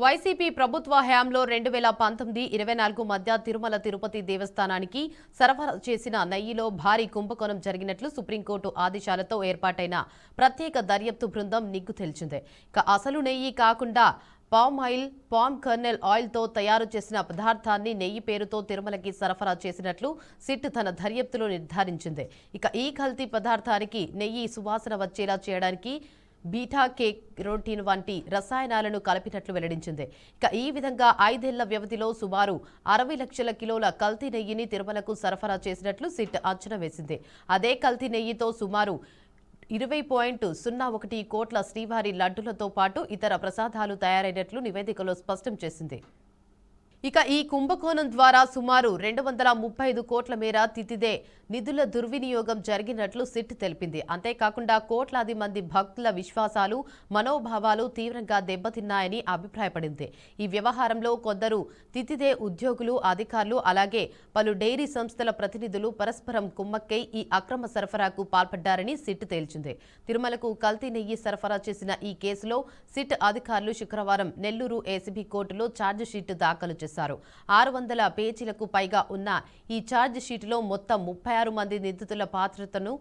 YCP ప్రభుత్వ హయాంలో 2019-24 మధ్య తిరుమల తిరుపతి దేవస్థానానికి సరఫరా చేసిన నెయ్యిలో భారీ కుంభకోణం జరిగినట్లు సుప్రీంకోర్టు ఆదేశాలతో ఏర్పాటైన ప్రత్యేక దర్యాప్తు బృందం నిగ్గు తేల్చింది. ఇక అసలు నెయ్యి కాకుండా పామ్ ఆయిల్, పామ్ కర్నెల్ ఆయిల్తో తయారు చేసిన పదార్థాన్ని నెయ్యి పేరుతో తిరుమలకి సరఫరా చేసినట్లు సిట్ తన దర్యాప్తులో నిర్ధారించింది. ఇక ఈ కల్తీ పదార్థానికి నెయ్యి సువాసన వచ్చేలా చేయడానికి బీటా కెరోటిన్ వంటి రసాయనాలను కలిపినట్లు వెల్లడించింది. ఇక ఈ విధంగా 5 ఏళ్ల వ్యవధిలో సుమారు 60 లక్షల కిలోల కల్తీ నెయ్యిని తిరుమలకు సరఫరా చేసినట్లు సిట్ అంచనా వేసింది. అదే కల్తీ నెయ్యితో సుమారు 20.01 కోట్ల శ్రీవారి లడ్డులతో పాటు ఇతర ప్రసాదాలు తయారైనట్లు నివేదికలో స్పష్టం చేసింది. ఇక ఈ కుంభకోణం ద్వారా సుమారు 235 కోట్ల మేర తితిదే నిధుల దుర్వినియోగం జరిగినట్లు సిట్ తెలిపింది. అంతేకాకుండా కోట్లాది మంది భక్తుల విశ్వాసాలు, మనోభావాలు తీవ్రంగా దెబ్బతిన్నాయని అభిప్రాయపడింది. ఈ వ్యవహారంలో కొందరు తితిదే ఉద్యోగులు, అధికారులు, అలాగే పలు డైరీ సంస్థల ప్రతినిధులు పరస్పరం కుమ్మక్కై ఈ అక్రమ సరఫరాకు పాల్పడ్డారని సిట్ తేల్చింది. తిరుమలకు కల్తీ నెయ్యి సరఫరా చేసిన ఈ కేసులో సిట్ అధికారులు శుక్రవారం నెల్లూరు ఏసీబీ కోర్టులో ఛార్జిషీట్ దాఖలు చేశారు. 600 పేజీలకు పైగా ఉన్న ఈ ఛార్జ్ షీటులో మొత్తం 36 మంది నిందితుల పాత్రతను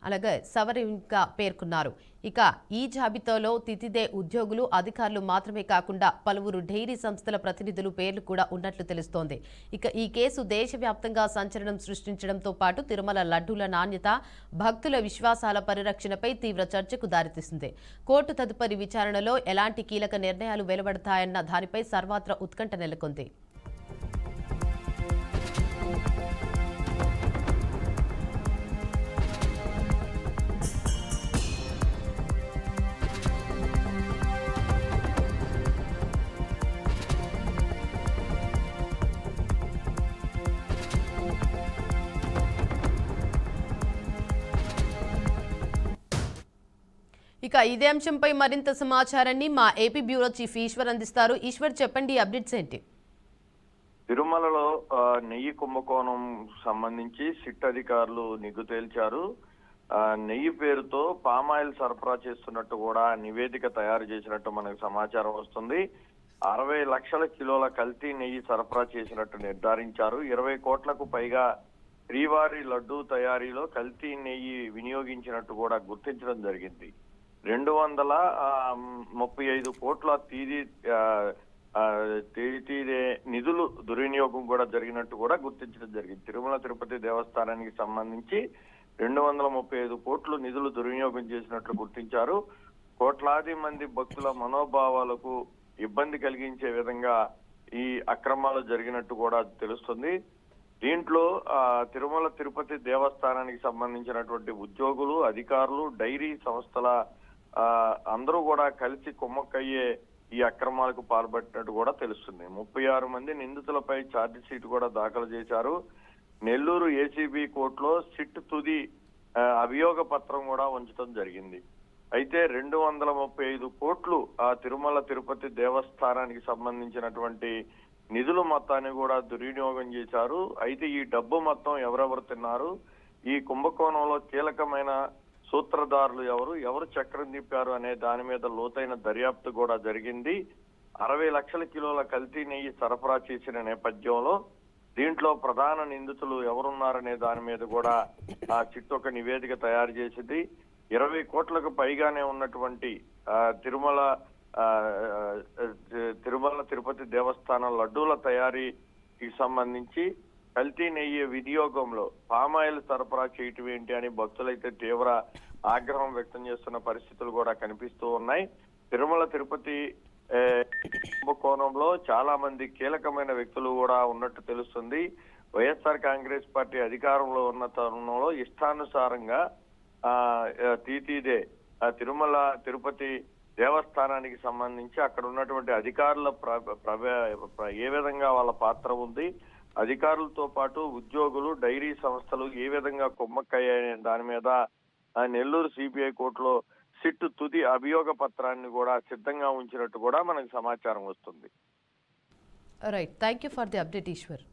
అలాగే సవరంగా పేర్కొన్నారు. ఇక ఈ జాబితాలో తితిదే ఉద్యోగులు, అధికారులు మాత్రమే కాకుండా పలువురు డైరీ సంస్థల ప్రతినిధులు పేర్లు కూడా ఉన్నట్లు తెలుస్తోంది. ఇక ఈ కేసు దేశవ్యాప్తంగా సంచలనం సృష్టించడంతో పాటు తిరుమల లడ్డూల నాణ్యత, భక్తుల విశ్వాసాల పరిరక్షణపై తీవ్ర చర్చకు దారితీసింది. కోర్టు తదుపరి విచారణలో ఎలాంటి కీలక నిర్ణయాలు వెలువడతాయన్న దానిపై సర్వత్రా ఉత్కంఠ నెలకొంది. ఇక ఇదే అంశంపై మరింత సమాచారాన్ని మా ఏపీ బ్యూరో చీఫ్ ఈశ్వర్ అందిస్తారు. ఈశ్వర్, చెప్పండి, అప్డేట్స్ ఏంటి? తిరుమలలో నెయ్యి కుంభకోణం సంబంధించి సిట్ అధికారులు నిగ్గు తేల్చారు. నెయ్యి పేరుతో పామాయిల్ సరఫరా చేస్తున్నట్టు కూడా నివేదిక తయారు చేసినట్టు మనకు సమాచారం వస్తుంది. 60 లక్షల కిలోల కల్తీ నెయ్యి సరఫరా చేసినట్టు నిర్ధారించారు. 20 కోట్లకు పైగా శ్రీవారి లడ్డూ తయారీలో కల్తీ నెయ్యి వినియోగించినట్టు కూడా గుర్తించడం జరిగింది. 235 కోట్ల తీదే నిధులు దుర్వినియోగం కూడా జరిగినట్టు కూడా గుర్తించడం జరిగింది. తిరుమల తిరుపతి దేవస్థానానికి సంబంధించి 235 కోట్లు నిధులు దుర్వినియోగం చేసినట్లు గుర్తించారు. కోట్లాది మంది భక్తుల మనోభావాలకు ఇబ్బంది కలిగించే విధంగా ఈ అక్రమాలు జరిగినట్టు కూడా తెలుస్తుంది. దీంట్లో తిరుమల తిరుపతి దేవస్థానానికి సంబంధించినటువంటి ఉద్యోగులు, అధికారులు, డైరీ సంస్థల అందరూ కూడా కలిసి కుమ్మక్కయ్యే ఈ అక్రమాలకు పాల్పడినట్టు కూడా తెలుస్తుంది. 36 మంది నిందితులపై ఛార్జ్ షీట్ కూడా దాఖలు చేశారు. నెల్లూరు ఏసీబీ కోర్టులో సిట్ తుది అభియోగ పత్రం కూడా ఉంచడం జరిగింది. అయితే 235 కోట్లు ఆ తిరుమల తిరుపతి దేవస్థానానికి సంబంధించినటువంటి నిధుల మొత్తాన్ని కూడా దుర్వినియోగం చేశారు. అయితే ఈ డబ్బు మొత్తం ఎవరెవరు తిన్నారు, ఈ కుంభకోణంలో కీలకమైన సూత్రధారులు ఎవరు చక్రం తిప్పారు అనే దాని మీద లోతైన దర్యాప్తు కూడా జరిగింది. 60 లక్షల కిలోల కల్తీ నెయ్యి సరఫరా చేసిన నేపథ్యంలో దీంట్లో ప్రధాన నిందితులు ఎవరున్నారనే దాని మీద కూడా ఆ సిట్ ఒక నివేదిక తయారు చేసింది. 20 కోట్లకు పైగానే ఉన్నటువంటి తిరుమల తిరుపతి దేవస్థానం లడ్డూల తయారీకి సంబంధించి కల్తీ నెయ్యి వినియోగంలో పామాయిల్ సరఫరా చేయటం ఏంటి అని భక్తులైతే తీవ్ర ఆగ్రహం వ్యక్తం చేస్తున్న పరిస్థితులు కూడా కనిపిస్తూ ఉన్నాయి. తిరుమల తిరుపతి కుంభకోణంలో చాలా మంది కీలకమైన వ్యక్తులు కూడా ఉన్నట్టు తెలుస్తుంది. వైఎస్ఆర్ కాంగ్రెస్ పార్టీ అధికారంలో ఉన్న తరుణంలో ఇష్టానుసారంగా తీతీదే తిరుమల తిరుపతి దేవస్థానానికి సంబంధించి అక్కడ ఉన్నటువంటి అధికారుల ఏ విధంగా వాళ్ళ పాత్ర ఉంది, అధికారులతో పాటు ఉద్యోగులు, డైరీ సంస్థలు ఏ విధంగా కుమ్మక్కయ్యాయనే దాని మీద నెల్లూరు సిబిఐ కోర్టులో సిట్ తుది అభియోగ పత్రాన్ని కూడా సిద్ధంగా ఉంచినట్టు కూడా మనకు సమాచారం వస్తుంది. Right, thank you for the update Eshwar.